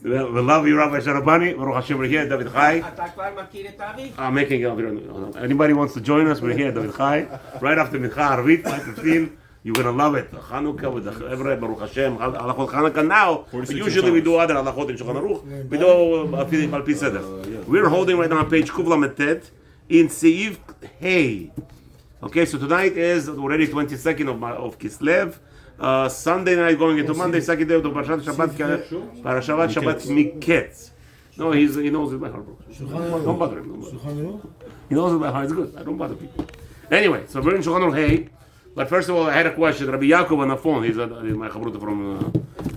We love you, Rabbi Sharabani. Baruch Hashem, we're here at David Chai. I'm making it. Anybody wants to join us, we're here at David Chai. Right after Mincha Arvit, 5:15. You're going to love it. Hanukkah with the Evre, Baruch Hashem. Halachot Hanukkah now. But usually we do other Halachot in Shulchan Aruch. We do Al Pi Seder. We're holding right now on page Kuv Lamed Tet in Seif Hey. Okay, so tonight is already 22nd of Kislev. Sunday night going into Monday, second day of the Parashat Shabbat Miketz. No, he knows it by heart. Don't bother him. He knows it by heart. It's good. I don't bother people. Anyway, so we're in Shulchan Aruch Hey. But first of all, I had a question. Rabbi Yaakov on the phone. He's my chabruta from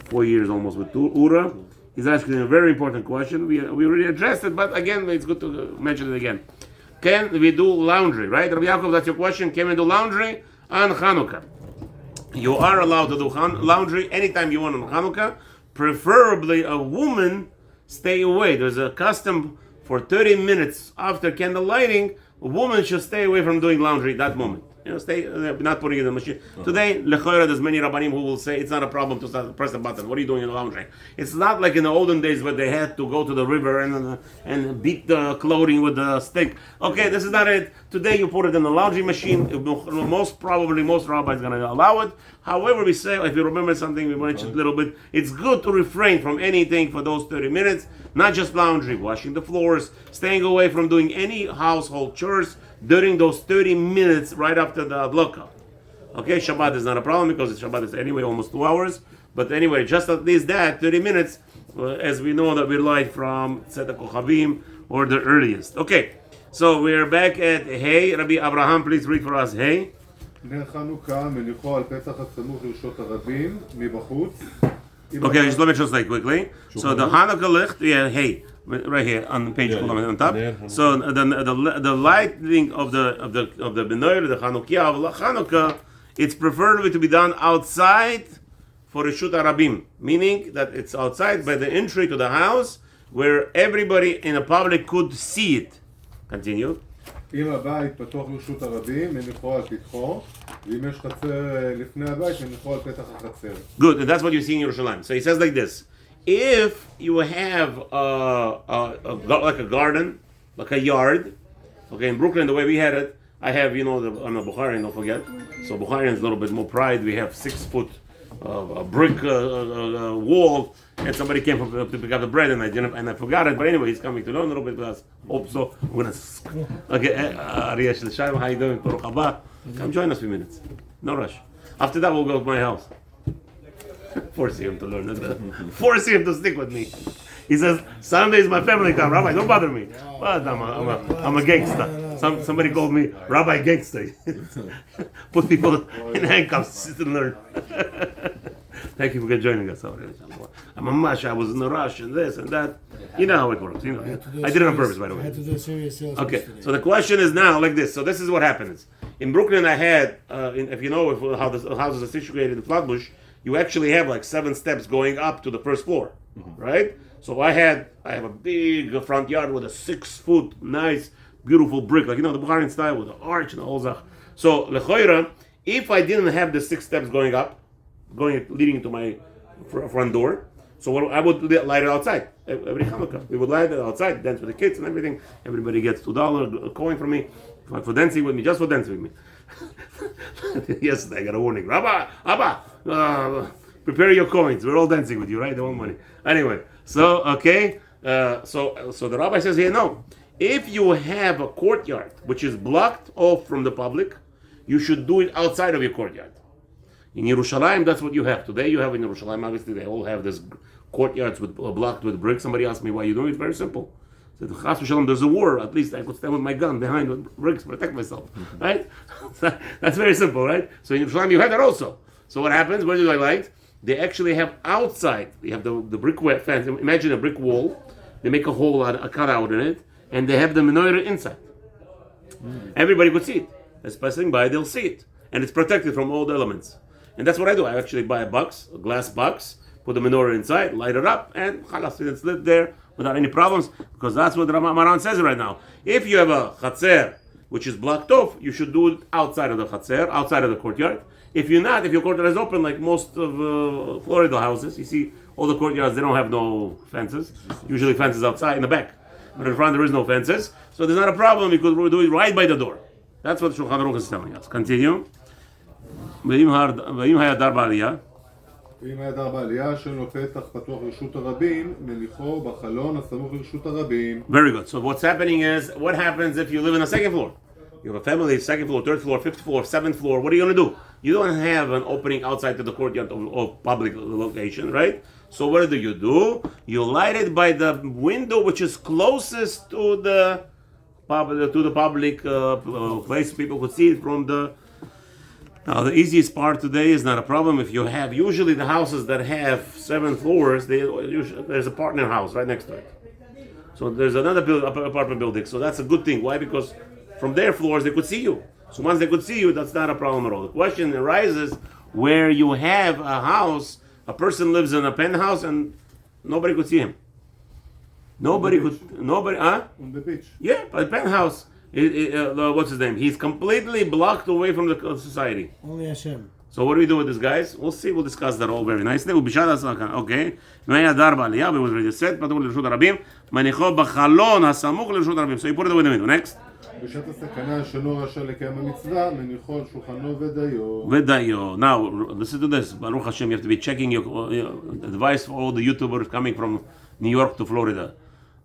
4 years almost with Ura. He's asking a very important question. We already addressed it, but again, it's good to mention it again. Can we do laundry, right? Rabbi Yaakov, that's your question. Can we do laundry on Hanukkah? You are allowed to do laundry anytime you want on Hanukkah. Preferably a woman stay away. There's a custom for 30 minutes after candle lighting. A woman should stay away from doing laundry at that moment. Stay not putting it in the machine. Today, Lechoira, there's many Rabbanim who will say it's not a problem to press the button. What are you doing in the laundry? It's not like in the olden days where they had to go to the river and beat the clothing with the stick. Okay, this is not it. Today you put it in the laundry machine. Most rabbis are going to allow it. However, we say, if you remember something we mentioned a little bit, it's good to refrain from anything for those 30 minutes. Not just laundry, washing the floors, staying away from doing any household chores during those 30 minutes right after the adlaka. Okay, Shabbat is not a problem because Shabbat is anyway almost 2 hours. But anyway, just at least that 30 minutes, as we know that we light from Tzedek Kochavim or the earliest. Okay, so we're back at Hey. Rabbi Abraham, please read for us Hey. Okay, just let me translate quickly. So the Hanukkah licht, Hey, right here on page on top. So the lighting of the menorah, the Chanukiah of Hanukkah, it's preferably to be done outside for Reshut Arabim, meaning that it's outside by the entry to the house where everybody in the public could see it. Continue. אם הבית פתוח לרשות הרבים, מניחו על פתחו, ואם יש חצר לפני הבית, מניחו על פתח החצר. Good, and that's what you see in Yerushalayim. So he says like this: if you have like a garden, like a yard, okay, in Brooklyn the way we had it, I have, I'm a Bukharian, don't forget. So Bukharian is a little bit more pride. We have 6 foot brick wall, and somebody came to pick up the bread, and I forgot it. But anyway, he's coming to learn a little bit with us. Hope so. I'm gonna. Okay, Ariyesh L'Shaim, how you doing? Baruch haba. Come join us for a few minutes. No rush. After that, we'll go to my house. Forcing him to learn. Forcing him to stick with me. He says, Sunday is my family time. Rabbi, don't bother me. But I'm a gangster. Somebody called me Rabbi Gangster. Put people in handcuffs, sit and learn. Thank you for joining us. I'm a mush. I was in a rush and this and that. You know how it works. I did it on purpose, by the way. Okay, so the question is now like this. So this is what happens. In Brooklyn, I had, if you know how the houses are situated in Flatbush, you actually have like 7 steps going up to the first floor, right? So I have a big front yard with a 6 foot nice, beautiful brick, like the Bukharian style with the arch and the whole zach. So lechoira, if I didn't have the 6 steps going up, leading into my front door, so I would light it outside every Hanukkah. We would light it outside, dance with the kids and everything. Everybody gets $2 a coin from me for dancing with me, just for dancing with me. Yesterday I got a warning. Abba, prepare your coins. We're all dancing with you, right? They want money. Anyway, so okay, so the rabbi says here, no. If you have a courtyard which is blocked off from the public, you should do it outside of your courtyard. In Yerushalayim, that's what you have. Today you have in Yerushalayim, obviously they all have this courtyards blocked with bricks. Somebody asked me why you doing it. It's very simple. I said, Chas v'shalom, there's a war. At least I could stand with my gun behind with bricks to protect myself. Right? That's very simple, right? So in Yerushalayim you have that also. So what happens? What do I like? They actually have outside. They have the brick fence. Imagine a brick wall. They make a hole, a cutout in it, and they have the menorah inside. Everybody could see it. As passing by, they'll see it, and it's protected from all the elements. And that's what I do. I actually buy a glass box, put the menorah inside, light it up, and chalas, it's lit there without any problems, because that's what the Rama Maran says right now. If you have a chatzer which is blocked off, you should do it outside of the chatzer, outside of the courtyard. If your courtyard is open, like most of Florida houses, you see All the courtyards, they don't have no fences. Usually fences outside in the back. But in front there is no fences. So there's not a problem because we'll do it right by the door. That's what Shulchan Aruch is telling us. Continue. ואם היה דר בעלייה, ואם היה דר בעלייה שאין פתח פתוח לרשות הרבים, מניחו בחלון הסמוך לרשות הרבים. Very good. So what's happening is, what happens if you live in the second floor? You have a family, second floor, third floor, fifth floor, seventh floor. What are you going to do? You don't have an opening outside to the courtyard of public location, right? So what do? You light it by the window which is closest to the public place. People could see it from the. Now the easiest part today is not a problem if you have. Usually the houses that have 7 floors, there's a partner house right next to it. So there's another apartment building. So that's a good thing. Why? Because from their floors they could see you. So once they could see you, that's not a problem at all. The question arises where you have a house, a person lives in a penthouse and nobody could see him. On the beach. Yeah, a penthouse. What's his name? He's completely blocked away from the society. Only Hashem. So what do we do with this, guys? We'll see. We'll discuss that all very nicely. Okay. והיה דר בעלייה, it was already said, פתוח לרשות הרבים, מניחו בחלון הסמוך לרשות הרבים. So you put it away in the window. Next. בשעת הסכנה שאינו רשאי לקיים המצווה, מניחו על שולחנו ודיו. ודיו. Now, listen to this. Baruch Hashem, you have to be checking your advice for all the YouTubers coming from New York to Florida.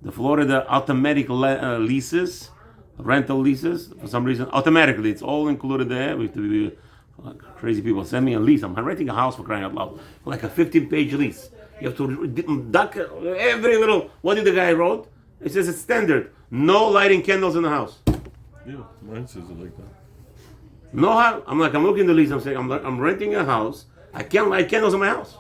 The Florida automatic leases, rental leases, for some reason, automatically, it's all included there. We have to be crazy people. Send me a lease. I'm renting a house for crying out loud. Like a 15-page lease. You have to duck every little. What did the guy wrote? It says it's standard. No lighting candles in the house. Yeah, mine says it like that. No, I'm looking at the lease. I'm saying I'm renting a house. I can't light candles in my house.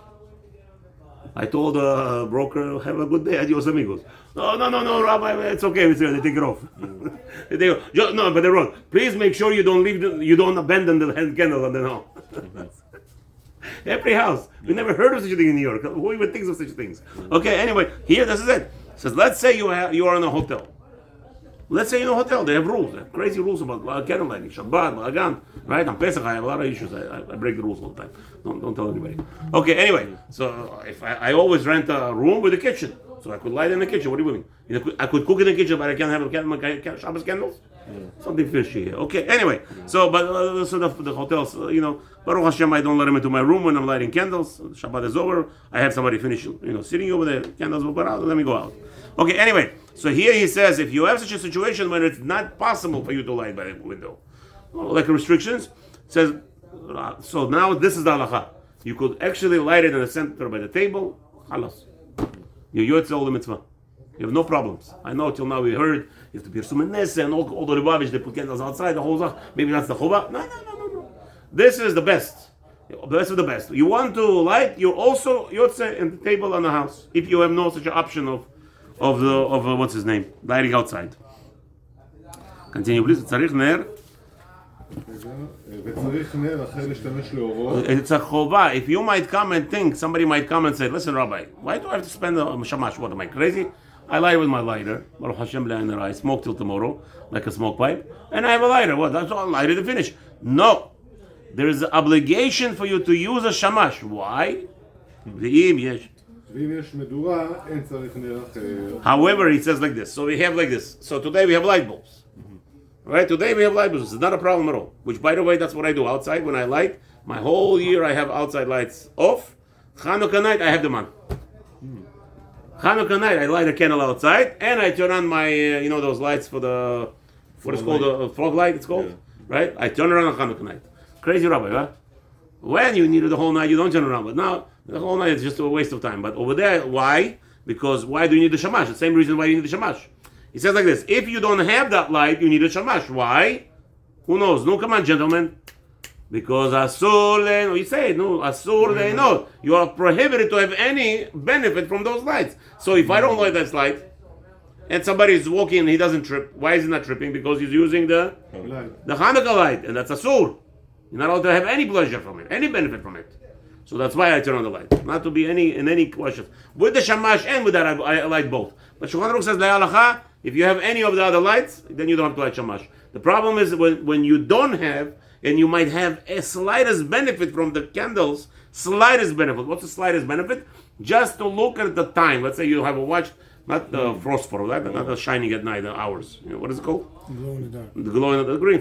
I told the broker, have a good day, adios amigos. No, Rabbi, it's okay. They take it off. No, but they wrote, please make sure you don't abandon the hand candles on the home. Every house. We never heard of such a thing in New York. Who even thinks of such things? Okay, anyway, here, this is it. It says, let's say you are in a hotel. Let's say in a hotel, they have rules. They have crazy rules about candle lighting, Shabbat, Balagan, right? On Pesach, I have a lot of issues. I break the rules all the time. Don't tell anybody. Okay, anyway, so if I always rent a room with a kitchen, so I could light in the kitchen. What do you mean? I could cook in the kitchen, but I can't have Shabbos candles? Yeah. Something fishy here. Okay, anyway, so the hotels, Baruch Hashem, I don't let them into my room when I'm lighting candles. Shabbat is over. I have somebody finish, sitting over there. Candles will put out. Let me go out. Okay, anyway, so here he says, if you have such a situation where it's not possible for you to light by the window, like restrictions, says, so now this is the halacha. You could actually light it in the center by the table. Halas. You yotze all the mitzvah. You have no problems. I know till now we heard you have to be Suman and all the Lubavitch, they put candles outside, the whole zach. Maybe that's the chova. No. This is the best. The best of the best. You want to light, you also yotze in the table on the house. If you have no such an option of what's his name, lighting outside. Continue, please. צריך נר. וצריך נר אחרי להשתמש לאורו. It's a chova. If you might come and think, somebody might come and say, listen, Rabbi, why do I have to spend a shamash? What, am I crazy? I light with my lighter. Baruch Hashem, I smoke till tomorrow, like a smoke pipe, and I have a lighter. What? That's all. Light it and finish. No. There is an obligation for you to use a shamash. Why? However, he says like this. So we have like this. So today we have light bulbs. Right? Today we have light bulbs. It's not a problem at all. Which, by the way, that's what I do outside. When I light, my whole year I have outside lights off. Hanukkah night, I have them on. Hanukkah night, I light a candle outside, and I turn on my, those lights for the, what is called, a fog light, it's called. Yeah. Right? I turn it on Hanukkah night. Crazy Rabbi, huh? When you need it the whole night, you don't turn it on. But now, the whole night is just a waste of time. But over there, why? Because why do you need the shamash? The same reason why you need the shamash. He says like this, if you don't have that light, you need a shamash. Why? Who knows? No, come on, gentlemen. Because asur, you say it, no, asur, no. You are prohibited to have any benefit from those lights. So if I don't light that light, and somebody is walking and he doesn't trip, why is he not tripping? Because he's using the Hanukkah light, and that's asur. You're not allowed to have any pleasure from it, any benefit from it. So that's why I turn on the light, not to be in any question. With the shamash and with that, I light both. But Shulchan Aruch says, le'alacha, if you have any of the other lights, then you don't have to light shamash. The problem is when you don't have, and you might have a slightest benefit from the candles, slightest benefit. What's the slightest benefit? just to look at the time. Let's say you have a watch, not the phosphor, right? Not the shining at night, the hours. You know, what is it called? Glow in the dark. The glowing of the green.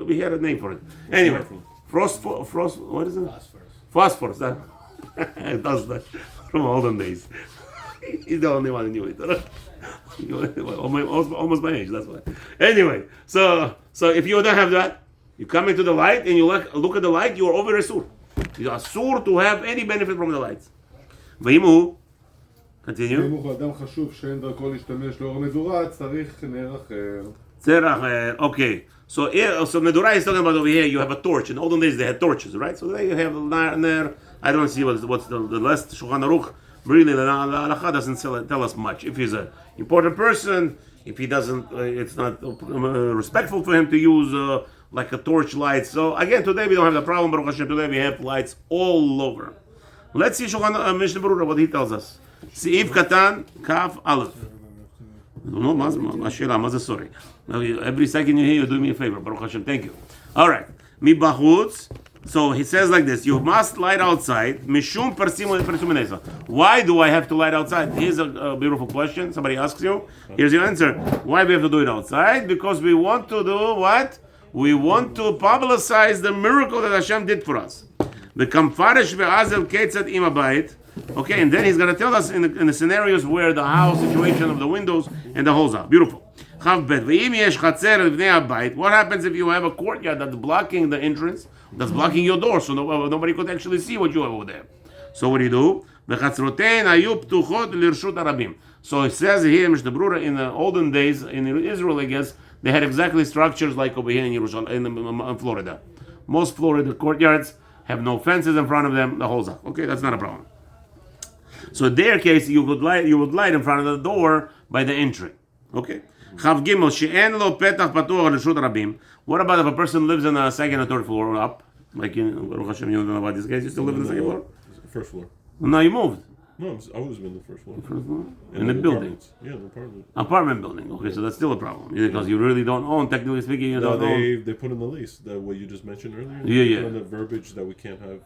We had a name for it. Anyway, frost. What is it? Phosphorus. That it does that from olden days. He's the only one who knew it. Almost my age. That's why. Anyway, so if you don't have that, you come into the light and you look at the light. You are over asur. You are asur to have any benefit from the lights. V'imu. Continue. אם הוא אדם חשוב שאין דרכו להשתמש לאור המדורה, צריך נר אחר. Okay. So Medura is talking about over here. You have a torch. In olden days they had torches, right? So there you have ner. I don't see what's the last Shulchan Aruch. Really, the Halachot doesn't tell us much. If he's an important person, if he doesn't, it's not respectful for him to use like a torch light. So again, today we don't have the problem. Baruch Hashem, today we have lights all over. Let's see Shulchan Mishnah Berurah what he tells us. Seif Katan Kaf Aleph. No, sorry. Every second you hear, you do me a favor. Baruch Hashem, thank you. All right. Mi bachutz. So he says like this: you must light outside. Mishum persimunesa. Why do I have to light outside? Here's a beautiful question. Somebody asks you. Here's your answer. Why do we have to do it outside? Because we want to do what? We want to publicize the miracle that Hashem did for us. The kamfaresh ve'azel ketzat imabayit. Okay, and then he's going to tell us in the scenarios where the house situation of the windows and the holes are. Beautiful. What happens if you have a courtyard that's blocking the entrance, that's blocking your door, so nobody could actually see what you have over there? So what do you do? So it says here, Mishnah Berurah, in the olden days in Israel, I guess, they had exactly structures like over here in in Florida. Most Florida courtyards have no fences in front of them, the holes are. Okay, that's not a problem. So in their case, you would light in front of the door by the entry. Okay. What about if a person lives in a second or third floor up? Like in Baruch Hashem, you don't know about this case. You still live in the second floor? First floor. No, you moved. No, I was in the first floor. First floor? In the building? Yeah, the apartment. Apartment building. Okay, so that's still a problem. Because you really don't own, technically speaking, you don't own. They put in the lease, that what you just mentioned earlier. Yeah. They put in the verbiage that we can't have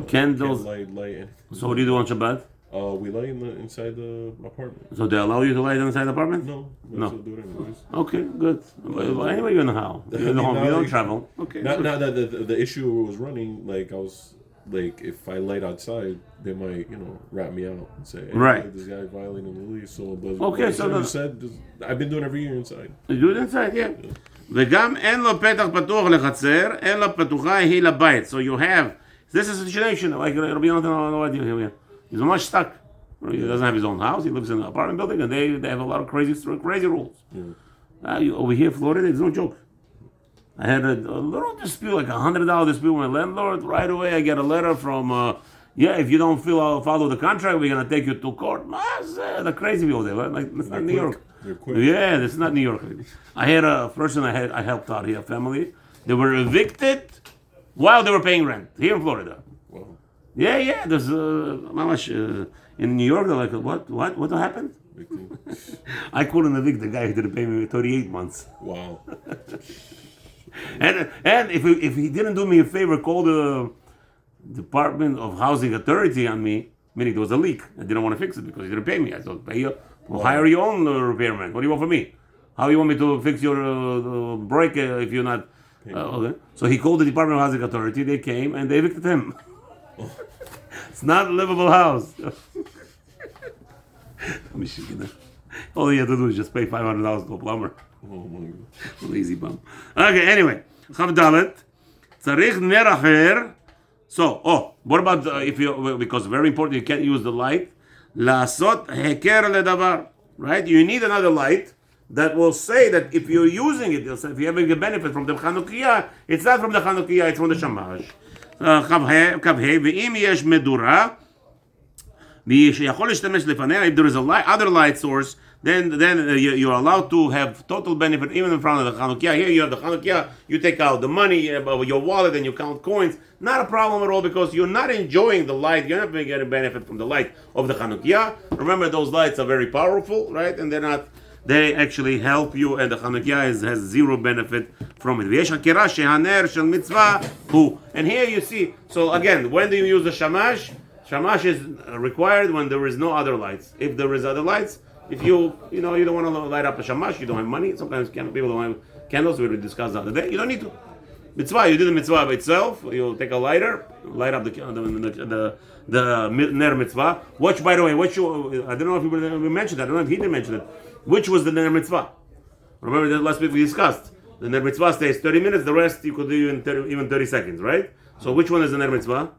candles. Can't light anything. So what do you do on Shabbat? We light inside the apartment. So they allow you to light inside the apartment? No. Still do it anyways. Okay, good. Well, anyway, you're in the house. You're in the home. You don't travel. Okay. Now that the issue was running, like I was like, if I light outside, they might, rat me out and say, hey, right, this guy violating the lease. So, but okay, so you said, I've been doing every year inside. You do it inside, yeah. וגם אין לו פתח פתוח לחצר, אלא פתוחה היא לבית. So you have, this is a situation, like Rabbi Yonatan, no idea here. He's much stuck. He doesn't have his own house. He lives in an apartment building, and they have a lot of crazy rules. Over here in Florida, it's no joke. I had a little dispute, like $100 dispute with my landlord. Right away, I get a letter from, if you don't follow the contract, we're gonna take you to court. The crazy people there, like it's not New York. They're quick. Yeah, this is not New York. I had a person I helped out here, a family. They were evicted while they were paying rent here in Florida. Wow. Yeah. There's in New York. They're like, what happened? I couldn't evict the guy who didn't pay me 38 months. Wow. And if he didn't do me a favor, call the Department of Housing Authority on me, meaning there was a leak. I didn't want to fix it because he didn't pay me. I thought, hire your own repairman. What do you want from me? How you want me to fix your break if you're not? Okay. So he called the Department of Housing Authority. They came and they evicted him. It's not a livable house. Michigan. All you have to do is just pay $500 to a plumber. Oh my God. Lazy bum. Okay, anyway. Chavdalet. Tzarich ner acher. So, what about because very important, you can't use the light. Lasot heker ledavar. Right? You need another light that will say that if you're using it, if you're having a benefit from the Hanukkah, it's not from the Hanukkah, it's from the Shamash. Kavhe, ve'im yesh medura. If there is other light source, then you're allowed to have total benefit even in front of the Hanukkah. Here you have the Hanukkah, you take out the money, your wallet, and you count coins. Not a problem at all because you're not enjoying the light. You're not going to get a benefit from the light of the Hanukkah. Remember, those lights are very powerful, right? And they actually help you, and the Hanukkah has zero benefit from it. And here you see, so again, when do you use the shamash? Shamash is required when there is no other lights. If there is other lights, if you don't want to light up a shamash, you don't have money. Sometimes people don't have candles. We discussed the other day. You don't need to. Mitzvah, you do the mitzvah by itself. You'll take a lighter, light up the ner mitzvah. Which, by the way, I don't know if we mentioned that. I don't know if he didn't mention it. Which was the ner mitzvah? Remember that last week we discussed. The ner mitzvah stays 30 minutes. The rest you could do in even 30 seconds, right? So which one is the ner mitzvah?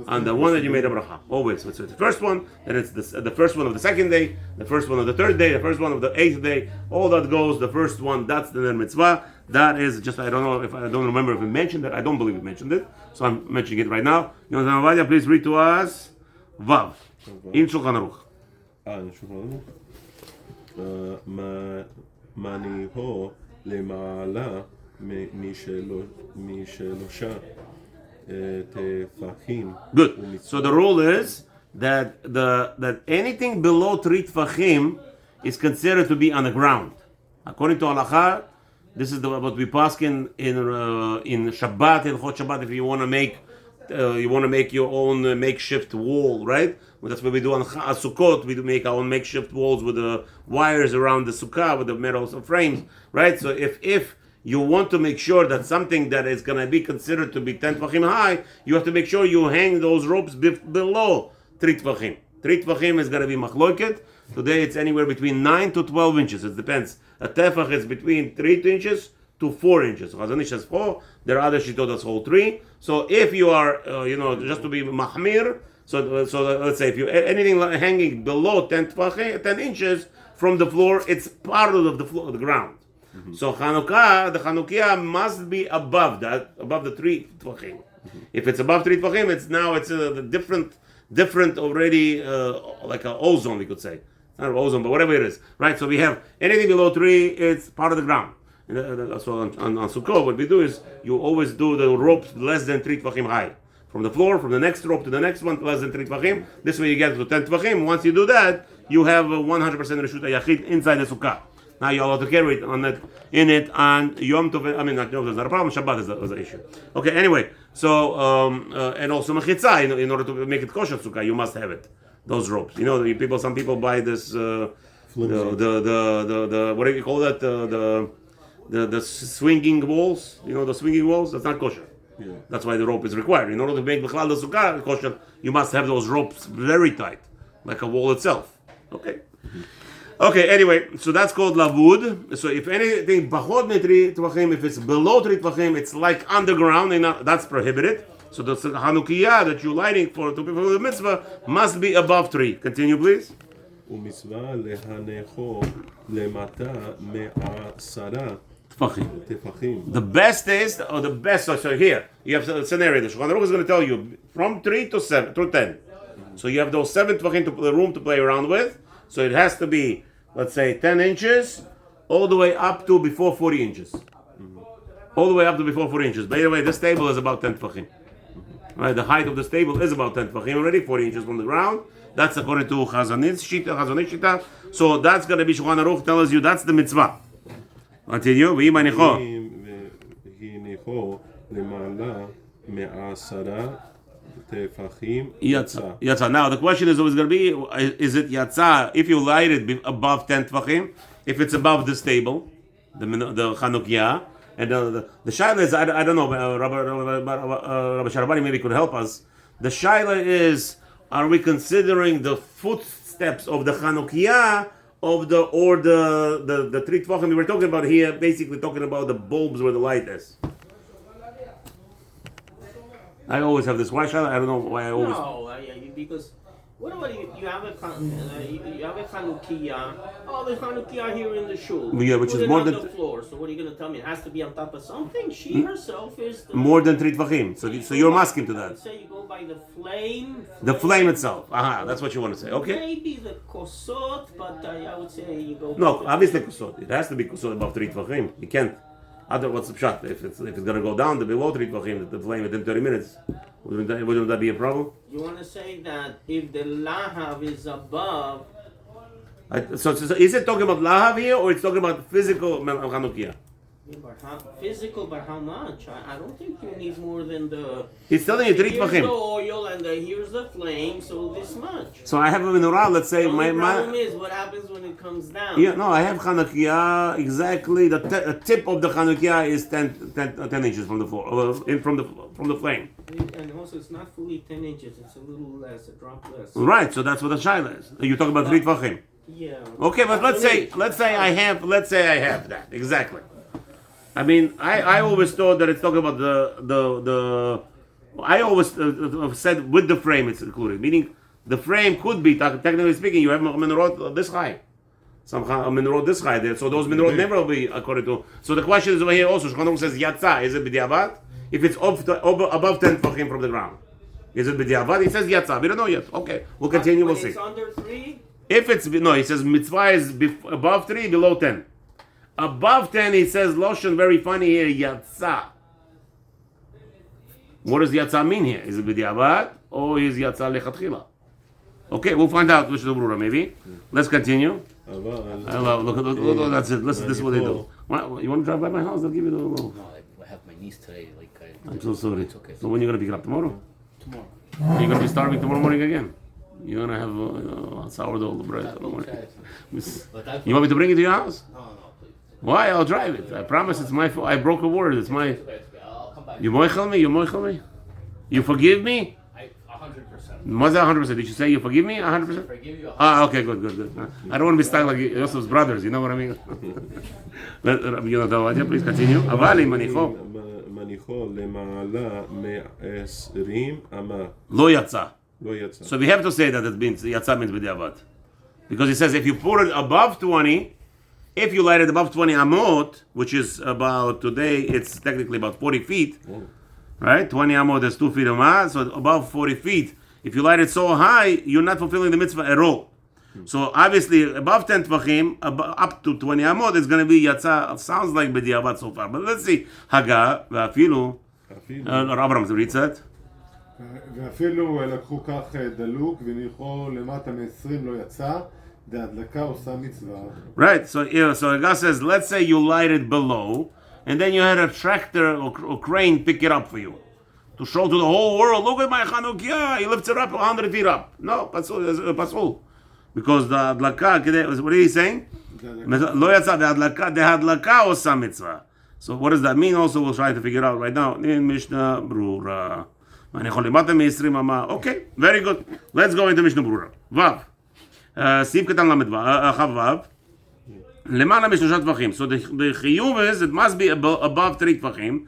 And the one that you made a bracha. Always. So it's the first one, then it's the first one of the second day, the first one of the third day, the first one of the 8th day. All that goes, the first one, that's the ner mitzvah. That is just, I don't remember if we mentioned it. I don't believe we mentioned it. So I'm mentioning it right now. Yonatan Avadia, please read to us Vav. In Shulchan Aruch. In Shulchan Aruch. מניחו למעלה משלושה טפחים. Good. So the rule is that anything below 3 tefachim is considered to be on the ground. According to Halachah, this is what we paskin in Shabbat, in Halachot Shabbat. If you want to make your own makeshift wall, right? Well, that's what we do on Sukkot. We do make our own makeshift walls with the wires around the sukkah with the metal frames, right? So if you want to make sure that something that is going to be considered to be 10 tefachim high, you have to make sure you hang those ropes below 3 tefachim. 3 tefachim is going to be machloket. Today it's anywhere between 9 to 12 inches. It depends. A tefach is between 3 inches to 4 inches. Chazon Ish says 4. There are other shittot that hold 3. So if you are, just to be mahmir, so let's say if you anything hanging below 10 inches from the floor, it's part of the floor, of the ground. Mm-hmm. So Hanukkah, the Hanukkah must be above the 3 tefachim. Mm-hmm. If it's above 3 tefachim, it's a different already, like an ozone, we could say. Not ozone, but whatever it is, right? So we have anything below 3, it's part of the ground. So on Sukkot, what we do is you always do the ropes less than 3 tefachim high. From the floor, from the next rope to the next one, less than 3 tefachim. This way you get to 10 tefachim. Once you do that, you have 100% Reshut HaYachid inside the Sukkah. Now you're allowed to carry it on Yom Tov. I mean, not Yom Tov is not a problem. Shabbat is an issue. Okay. Anyway, so and also mechitza in order to make it kosher sukkah, you must have it. Those ropes. Some people buy this. The what do you call that? The swinging walls. The swinging walls. That's not kosher. Yeah. That's why the rope is required. In order to make the sukkah kosher, you must have those ropes very tight, like a wall itself. Okay. Okay, anyway, so that's called lavud. So if anything, bachod 3 tvachim, if it's below 3 tvachim, it's like underground, and that's prohibited. So the Hanukkah that you're lighting to fulfill the mitzvah must be above 3. Continue, please. ומצווה להניחו למטה מעשרה טפחים. The best is, so here, you have a scenario. The Shulchan Aruch is going to tell you from 3 to 10. So you have those 7 tvachim room to play around with. So it has to be, let's say, 10 inches, all the way up to before 40 inches. All the way up to before 40 inches. By the way, this table is about 10 tefachim. Right, the height of this table is about 10 tefachim already, 40 inches from the ground. That's according to Chazonit's Shita. So that's going to be Shulchan Aruch tells you that's the mitzvah. Continue. Yatsa. Now the question is always going to be: is it yatsa if you light it above 10 tefachim? If it's above this table, the Hanukkah, and the shaila is I don't know. Rabbi Sharabani maybe could help us. The shaila is: are we considering the footsteps of the Hanukkah or the 3 tefachim we were talking about here? Basically talking about the bulbs where the light is. I always have this. Why shall I don't know why I always. No, because what about you have a Hanukkah? Oh, there's Hanukkah here in the shul. Yeah, which is more than the floor. So what are you going to tell me? It has to be on top of something. She herself is more than 3 tefachim. So you're masking to that. Say you go by the flame. The flame itself. That's what you want to say. Okay. Maybe the kosot, but I would say you go. No, obviously kosot. It has to be kosot above 3 tefachim. You can't. What's the shot? If it's going to go down to below 3 tefachim, the flame within 30 minutes, wouldn't that be a problem? You want to say that if the lahav is above. So is it talking about lahav here, or it's talking about physical Hanukkah? Yeah, but physical, but how much? I don't think you need more than the. He's telling you 3 Here's the tfachim. oil and here's the flame, so this much. So I have a menorah, let's say, The only my problem is what happens when it comes down. yeah, no, I have Hanukkah exactly. The tip of the Hanukkah is 10 inches from the floor, from the flame. And also, it's not fully 10 inches. It's a little less, a drop less. Right, so that's what the shaila is. You talk about 3 tfachim. Yeah. Okay, but let's say I have that exactly. I mean, I always thought that it's talking about the. I always said with the frame it's included, meaning the frame could be technically speaking. You have a menorah this high, some a menorah this high there, so those menorahs never will be according to. So the question is over here also. Shulchan Aruch says yatsa. Is it b'diavad? If it's above 10 tefachim from the ground, is it b'diavad? He says yatsa. We don't know yet. Okay, we'll continue. We'll see. It's under 3. If it's no, he says mitzvah is above 3, below 10. Above 10, he says lotion. Very funny here. Yatsa. What does yatsa mean here? Is it b'diavad or is yatsa lechatchila? Okay, we'll find out. Which is the brura, maybe. Let's continue. Look, that's it. Listen, this is what they do. You want to drive by my house? I'll give you the. No, I have my niece today. I'm so sorry. It's okay. So when are you gonna pick it up tomorrow? Tomorrow. You're gonna be starving tomorrow morning again. You're gonna have sourdough bread. You want me to bring it to your house? No, please. Why? I'll drive it. I promise it's my fault. I broke a word. It's my. I'll come back. You moichel me? You moichel me? You forgive me? 100%. What's that 100%? Did you say you forgive me? 100%? Forgive you 100%. Ah, okay, good. I don't want to be stuck like Yosef's brothers. You know what I mean? Please continue. אבל אם מניחו מניחו למעלה 120 אמה. לא יצא. לא יצא. So we have to say that it means יצא means בדיעבד. Because he says if you put it above 20, if you light it above 20 amot, which is about, today it's technically about 40 feet, right? 20 amot is 2 feet of mass, so above 40 feet. If you light it so high, you're not fulfilling the mitzvah at all. So obviously above 10 tvachim, up to 20 amot, it's going to be yatsa. Sounds like b'diavad so far. But let's see. Haga, ואפילו, Abraham reads that. ואפילו לקחו כך דלוק וניחו למטה מ-20 לא יצא, דהדלקה עושה מצווה. Right, so Haga says, let's say you light it below, and then you had a tractor or crane pick it up for you. To show to the whole world, look at my Hanukkah, he lifts it up 100 feet up. No, pasul. Because the adlaka, what are you saying? Lo yatsa dehadlaka osa mitzvah. So what does that mean? Also, we'll try to figure it out right now. In Mishnah Brura. Okay, very good. Let's go into Mishnah Brura. Vav. Siv ketan lamed vav. Lemana mishnushat tvachim. So the chiyuv is, it must be above 3 tvachim.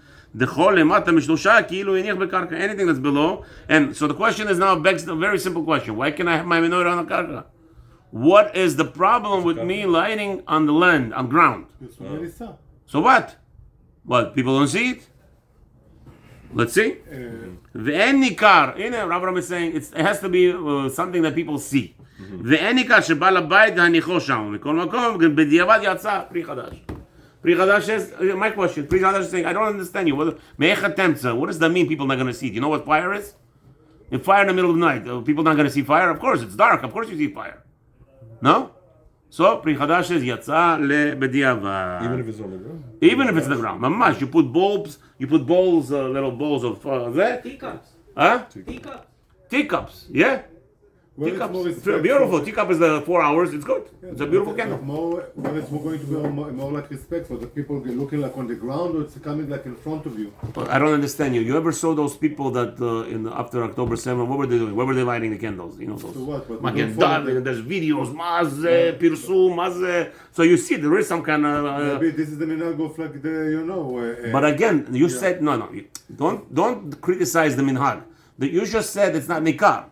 Anything that's below. And so the question is now begs a very simple question. Why can I have my menorah on the karka? What is the problem with me lighting on the land, on ground? So what? What? People don't see it? Let's see. Ve'enikar. Rabbi is saying it has to be something that people see. Ve'enikar shebal habayit hanicho sham. Mikol makom b'diavad yatsa pri chadash. Pri Chadash says, my question, Pri Chadash is saying, I don't understand you. What does that mean people are not going to see it? You know what fire is? In fire in the middle of the night, people not going to see fire? Of course, it's dark. Of course you see fire. No? So, Pri Chadash says, Yatsa le b'diavad. Even if it's on the ground? Even if it's on the ground. Mamash, you put bowls, little bowls of that. Teacups. Huh? Teacups. Teacups, yeah. Teacups. Beautiful. Teacup is 4 hours. It's good. It's a beautiful candle. When it's going to be more like respect for the people looking like on the ground, or it's coming like in front of you. I don't understand you. You ever saw those people that after October 7th, what were they doing? Where were they lighting the candles? You know those. So what? Magen David, there's videos, Mazeh, Pirsum, Mazeh. So you see there is some kind of. Maybe this is the minhag of like the But again, you said no. Don't criticize the minhag. You just said it's not nikar.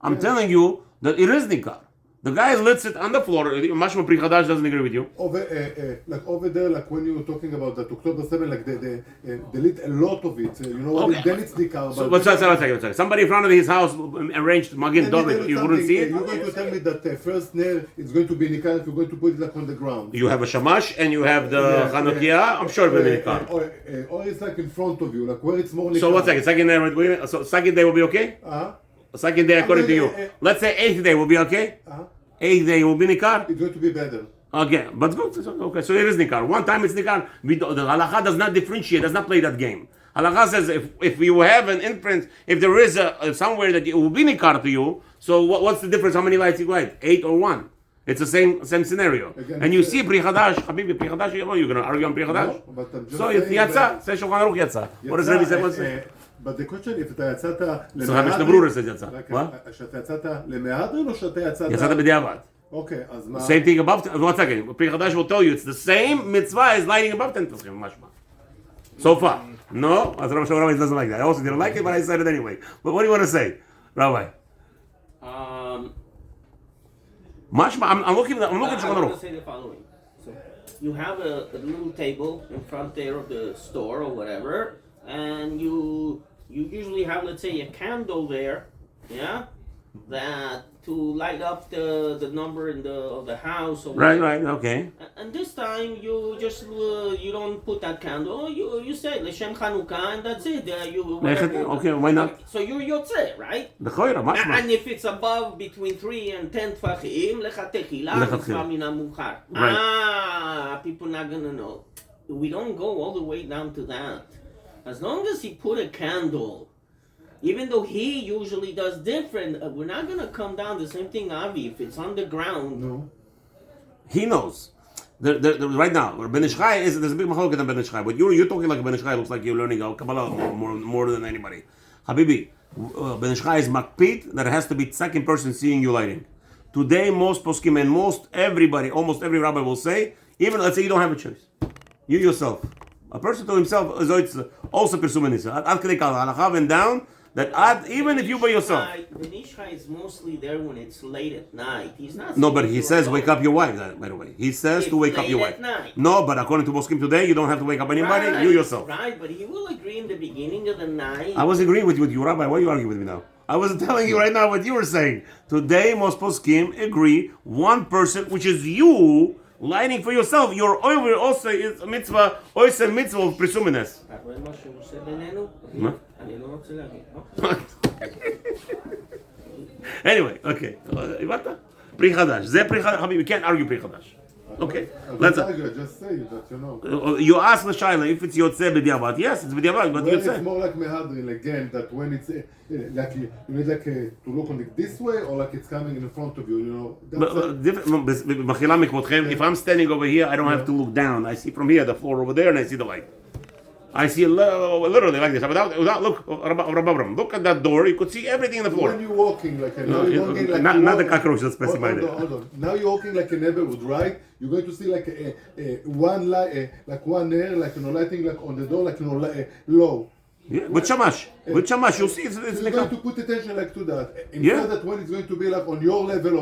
I'm telling you that it is nikar. The guy lets it on the floor. Mashma Pri Chadash doesn't agree with you. Over there, like when you were talking about that October 7, like they lit a lot of it. You know what? Okay. Then it's nikar. So, one second. Somebody in front of his house arranged Magen David. You wouldn't see it? You're going to tell me that first nail is going to be nikar if you're going to put it like on the ground. You have a shamash and you have the Hanukkah. I'm sure it will be nikar. Or it's like in front of you, like where it's more nikar. So 1 second. Second day will be okay? Second day according to you. Let's say 8th day will be okay? 8th day will be nikar? It's going to be better. Okay, but good. Okay, so it is nikar. One time it's nikar. The halacha does not differentiate, does not play that game. Halacha says if you have an inference, if there is somewhere that it will be nikar to you, so what's the difference? How many lights you light? 8 or 1? It's the same scenario. Again, and you see Pri Chadash, Habibi, Pri Chadash, you're going to argue on Pri Chadash? No, but I'm just So it's saying Yatsa. that- Say Shulchan Aruch Yatsa. What does Rabbi say? What's it? But the question, if אתה יצאת So Mishnah Berurah says יצא. What? שאתה יצאת למהדרין או שאתה יצאת... יצאת בדיעבד. אוקיי, אז מה... Same thing above. One second. Pri Chadash will tell you it's the same mitzvah as lighting above 10 Pesachim. Mashma. So far. No? As Rabbi Rabbi doesn't like that. I also didn't like it, but I said it anyway. But what do you want to say, Rabbi? Mashma. I'm looking at I Shulchan want to Aruch. say the following. So you have a little table in front there of the store or whatever, and you usually have, let's say, a candle there, yeah, that to light up the number in of the house or Right, whatever. right, okay. And this time you just you don't put that candle. You say L'Shem Hanukkah and that's it. Okay, why not? So you're Yotze, right? The Choyra, Mashma. And if it's above between 3 and 10 tfachim, lechatechila, Lechatchila. mitzvah min hamuchar. Right. People not gonna know. We don't go all the way down to that. As long as he put a candle, even though he usually does different, we're not gonna come down the same thing, Avi. If it's on the ground, נו. He knows. Right now, Ben Ishchai is there's a big machloket on Ben Ishchai, but you're talking like Ben Ishchai looks like you're learning Kabbalah more than anybody. Habibi, Ben Ishchai is makpid that it has to be second person seeing you lighting. Today, most poskim and almost every rabbi will say, even let's say you don't have a choice, you yourself, a person to himself is also pursuing this. Ad kedei kal halacha went down that even if you by yourself. The Nishcha is mostly there when it's late at night. He's not. No, but saying he to says a wake woman. up your wife. By the way, he says It's to wake up late your at wife. night. No, but according to Poskim today, you don't have to wake up anybody. Right, You yourself. Right, but he will agree in the beginning of the night. I was agreeing with you, Rabbi. Why are you arguing with me now? I was telling you right now what you were saying. Today, most Poskim agree one person, which is you, lighting for yourself. Your oil also is a mitzvah, also a mitzvah of presumines. אתה רואה מה שהוא עושה בינינו? מה? אני לא רוצה להגיד. Anyway, okay. הבנת? פרי חדש. זה פרי חדש. חביבי, we can't argue פרי חדש. Okay. Let's. I just say that, you know. You ask לשיילה if it's יוצא בדיעבד. Yes, it's בדיעבד, but Well, יוצא. it's more like mehadrin again, that when it's like you need like to look on it this way or like it's coming in front of you, you know. That's במחילה מכבודכם, if I'm standing over here, I don't have to look down. I see from here the floor over there and I see the light. I see literally like this. Without look, look at that door. You could see everything in the floor. when you're walking like a you're walking like Not the cockroach that's specified there. Hold on. Now you're walking like a neighborhood, right? You're going to see like a one light, like one air, like you know, lighting like on the door, like you know, low. Yeah, with shamash, you'll see it's So you're going to put attention like to that. Instead that when it's going to be like on your level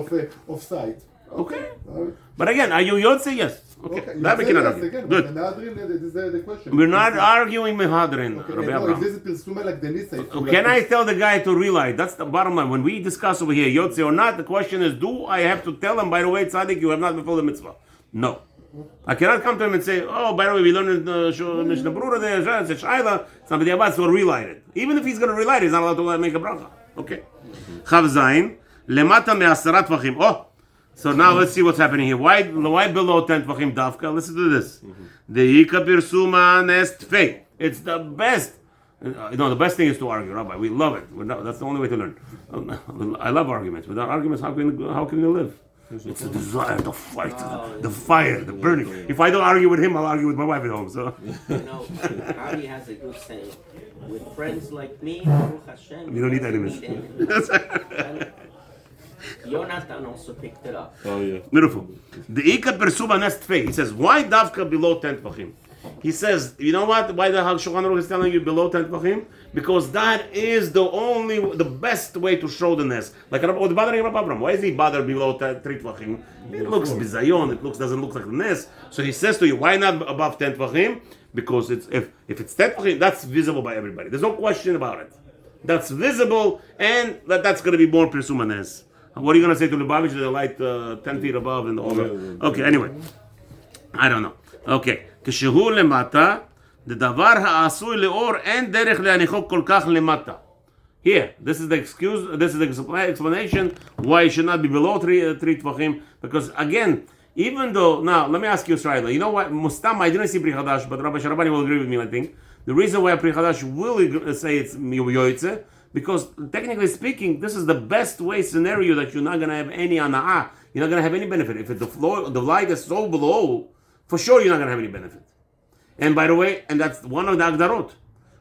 of sight. Okay. Alright. But again, are you Yotze? Yes. Okay. That we cannot argue. Again, Good. but the mehadrin, this is the question. We're not arguing Mehadrin, Okay, Rabbi no, if Abraham. this is Pirsume like the Nisa. Can I tell the guy to relight? That's the bottom line. When we discuss over here, Yotze or not, the question is, do I have to tell him, by the way, Tzaddik, you have not fulfilled the mitzvah? No. I cannot come to him and say, oh, by the way, we learned in the Mishnah Berurah there, it's a Shaila, it's not B'diavad, so relight it. Even if he's going to relight it, he's not allowed to make a bracha. Okay. Chav Zayin, lemata me'asarat vachim. Oh, so now let's see what's happening here. Why below 10 tvachim davka? Listen to this. The Ika Pirsuma Nest Fei. It's the best. The best thing is to argue, Rabbi. We love it. That's the only way to learn. I love arguments. Without arguments, how can you live? It's the desire, the fight, the fire, the burning. If I don't argue with him, I'll argue with my wife at home. So You know, Ari has a good saying. With friends like me, Baruch Hashem, you don't need enemies. And Jonathan also picked it up. Oh yeah. Beautiful. The Ika Persuba Nest Fei. He says, why Davka below 10 Tvachim? He says, you know what? Why the Shulchan Aruch is telling you below 10 Tvachim? Because that is the best way to show the nest. Like what's bothering Rabbi Abraham? Why is he bothered below 3 Tvachim? It looks bizayon. Doesn't look like the nest. So he says to you, why not above 10 Tvachim? Because if it's 10 Tvachim, that's visible by everybody. There's no question about it. That's visible, and that's going to be more Pirsuma Nes. What are you going to say to Lubavitch? They light 10 feet above and all that. Okay, anyway. I don't know. Okay. כשהוא למטה, דבר העשוי לאור אין דרך להניחו כל כך למטה. Here, this is the excuse, this is the explanation why it should not be below 3 tvachim, because again, Even though, now, let me ask you, Israel, you know what? Mustam, I didn't see Pri Chadash, but Rabbi Sharabani will agree with me, I think. The reason why Pri Chadash will say it's Yoytze, because technically speaking, this is the best way scenario that you're not going to have any ana'ah. You're not going to have any benefit. If the light is so below, for sure you're not going to have any benefit. And by the way, and that's one of the Agdarot.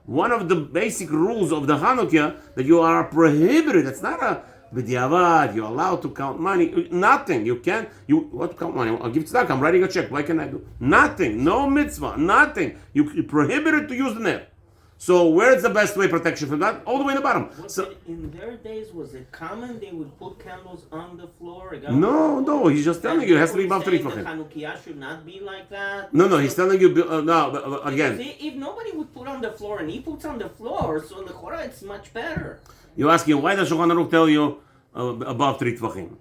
One of the basic rules of the Hanukkah, that you are prohibited. It's not a b'diavad, you're allowed to count money. Nothing. You can't. What count money? I'll give tzedakah. I'm writing a check. Why can I do? Nothing. No mitzvah. Nothing. You're prohibited to use the net. So where's the best way protection from that? All the way in the bottom. So in their days, was it common they would put candles on the floor? No. He's just telling you it has to be above 3 tefachim. Hanukkah should not be like that. No. He's telling you again. See, if nobody would put on the floor and he puts on the floor, so in the Torah it's much better. You're asking why does Shulchan Aruch tell you above 3 tefachim?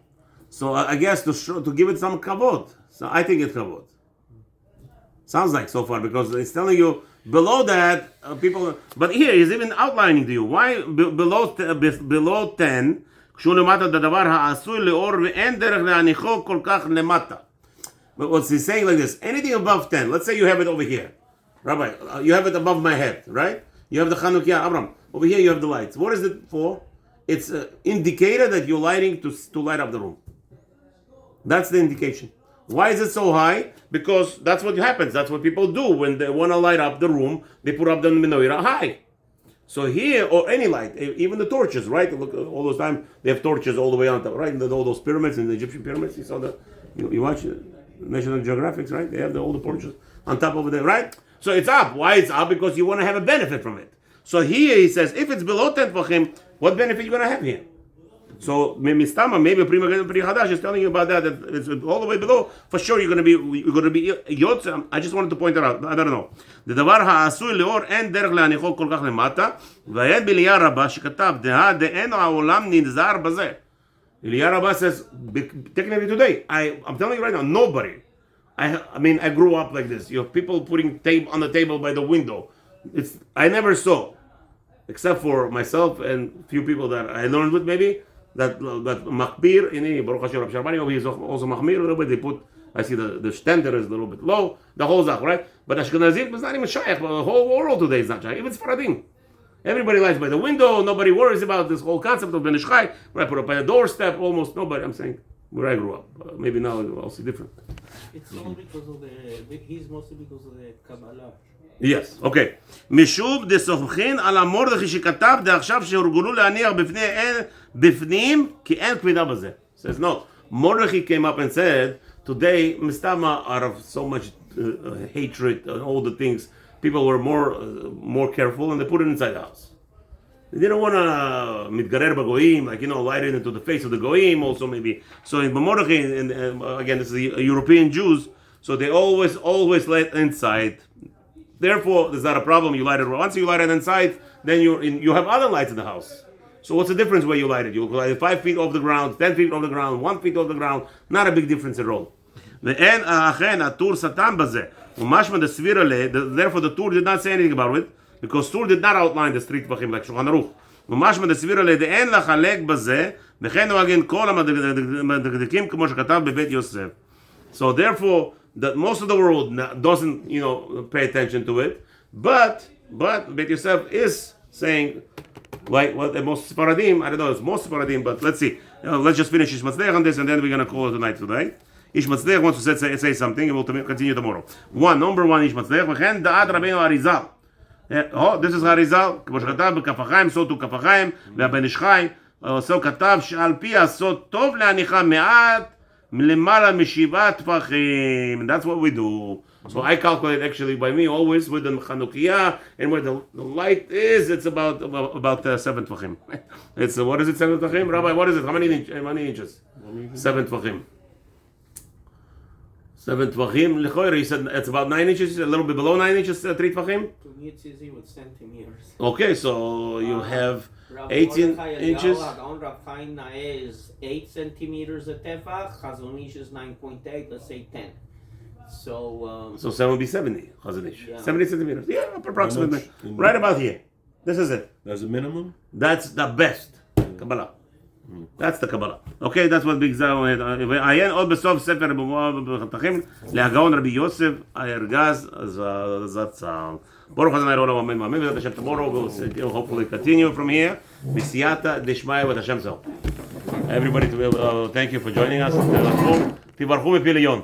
So I guess to give it some kavod. So I think it's kavod. Sounds like so far, because it's telling you below that people. But here he's even outlining to you why below 10. But what's he saying like this? Anything above 10. Let's say you have it over here, Rabbi. You have it above my head, right? You have the Hanukkah, Abraham. Over here you have the lights. What is it for? It's an indicator that you're lighting to light up the room. That's the indication. Why is it so high? Because that's what happens. That's what people do when they want to light up the room. They put up the menorah high. So here, or any light, even the torches, right? Look, all those time they have torches all the way on top, right? All those pyramids in the Egyptian pyramids. You saw you watch National Geographic, right? They have all the torches on top over there, right? So it's up. Why it's up? Because you want to have a benefit from it. So here he says, if it's below 10 tefachim, what benefit you going to have here? So maybe Pri Chadash is telling you about that it's all the way below. For sure, you're going to be yotze. I just wanted to point it out. I don't know. The davar ha'asui leor en derech le'anichol kol kach lemata v'ayed b'Eliya Rabbah shekatav deha de'en ha'olam nizar bazeh. Eliya Rabbah says technically today. I'm telling you right now, nobody. I mean, I grew up like this. You have people putting tape on the table by the window. I never saw, except for myself and few people that I learned with maybe. That Machbir in Baruch Hashem Rabbi Sharabani is also Machmir a little bit. They put, I see the stender is a little bit low, the whole Zach, right? But Ashkenazim is not even Shaykh, the whole world today is not Shaykh, even Sfaradim. Everybody lies by the window, nobody worries about this whole concept of Ben Ishchai, where I put up by the doorstep, almost nobody, I'm saying, where I grew up. Maybe now it's also different. It's all because of he's mostly because of the Kabbalah. Yes, okay. משוב דסוככין על המורדכי שכתב דעכשיו שהורגלו להניח בפנים כי אין כבידה בזה. Says no. Mordechai came up and said, today, Mistama, out of so much hatred and all the things, people were more careful and they put it inside the house. They didn't want to mitgarer b'goyim, like, light it into the face of the goyim also maybe. So in Mordechai, and again, this is the European Jews, so they always light inside. Therefore, there's not a problem. You light it once you light it inside, then you have other lights in the house. So what's the difference where you light it? You light it 5 feet off the ground, 10 feet off the ground, 1 feet off the ground. Not a big difference at all. Therefore, the Tur did not say anything about it, because Tur did not outline the street tefachim like Shulchan Aruch. ומשמע דסבירה לדאין לחלק בזה, וכן נוהגן כל המדקדקים כמו שכתב בבית יוסף. So therefore, that most of the world doesn't, pay attention to it, but Beit Yosef is saying, like what the most Sephardim, I don't know, it's most Sephardim, but let's see. Let's just finish Ish Matzliach on this, and then we're going to call it tonight today. Ish Matzliach wants to say something, and we'll continue tomorrow. Number one, Ish Matzliach, וכן דעת רבינו אריזל. This is Harizal, כמו שכתב בכף החיים, סוד הוא כף החיים, והבן איש חי, so כתב שעל פי הסוד טוב להניחה מעט, למעלה משבעה טפחים. That's what we do. So I calculate actually by me always with the Chanukiah and where the light is, it's about 7 tefachim. It's what is it, 7 tefachim? Rabbi, what is it? How many inches? 7 tefachim. 7 tefachim. Lechoyer, he said it's about 9 inches, a little bit below 9 inches, 3 tefachim. To me it's easy with centimeters. Okay, so you have 18 inches. Rav Chaim Naeh is 8 centimeters a tefach. Chazonish is 9.8. Let's say 10. So 7 would be 70. Chazonish, yeah. 70 centimeters. Yeah, approximately. Right about here. This is it. That's a minimum? That's the best. Kabbalah. That's the Kabbalah. Okay, that's what big Zal. עיין עוד בסוף ספר בחתכים להגאון רבי יוסף הארגז זצ"ל. ברוך ה' לעולם אמן ואמן. With Hashem tomorrow we'll hopefully continue from here. בסייעתא דשמיא with Hashem's help. Everybody, thank you for joining us. תברכו מפי ליון.